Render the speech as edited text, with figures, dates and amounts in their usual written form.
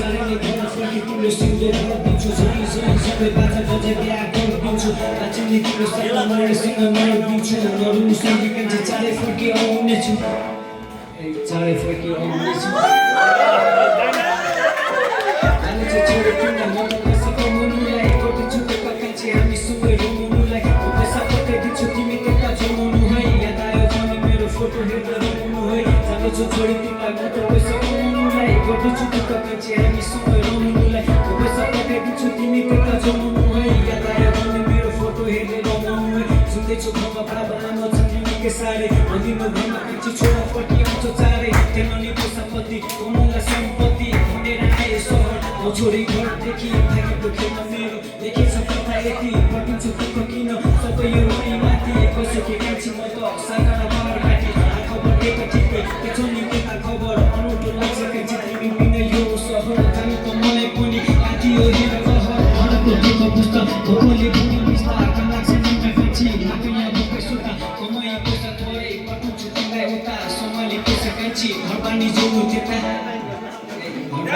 सारे नै घर फर्की तिम्रो सिउँदो गरिदिन्छु झै झै सबै बाजा बजाइ बिहा गरिदिन्छु नाचिने तिम्रो साथमा मरेसँग मरिदिन्छु नरुनु सँगै कान्छी चाँडै फर्की आउनेछु चाँडै फर्की आउनेछु हामी चाहिँ छोडे तिमीलाई म त पैसा कमाउनुलाई गरिदिन्छु त्यता कान्छी हामी सँगै रमाउनुलाई म पैसा पठाइदिन्छु तिमी त्यता जमाउनु है याद आयो भने मेरो फोटो हेरेर रमाउनु है जाँदैछु छोडी तिमीलाई म त पैसा कमाउनुलाई गरिदिन्छु त्यता कान्छी हामी सँगै रमाउनुलाई म पैसा पठाइदिन्छु तिमी त्यता जमाउनु है याद आयो भने मेरो फोटो हेरेर रमाउनु है सुन्दैछु घरमा बाबा आमा छन् निकै साह्रै भनिदिनु घरमा कान्छी छोरा फर्की आउँछ चाँडै त्यहाँ निको सम्पत्ति कमाउला सम्पत्ति भनेर आए सहर म छोरी घरदेखि थाकेको खेल्न मेरो देखेछ कथा यति पठाउँछु दुःख किन सबै यो माथि कसैको कान्छी म त साना पावर काटी खबर दिएको ठिकै के छ नि त्यता खबर अनौठो लाग्छ कान्छी तिमी बिना यो सहर जानु त मलाई पनि आँटियो हेर कहर घरको दुःख बुझ्दा भोकले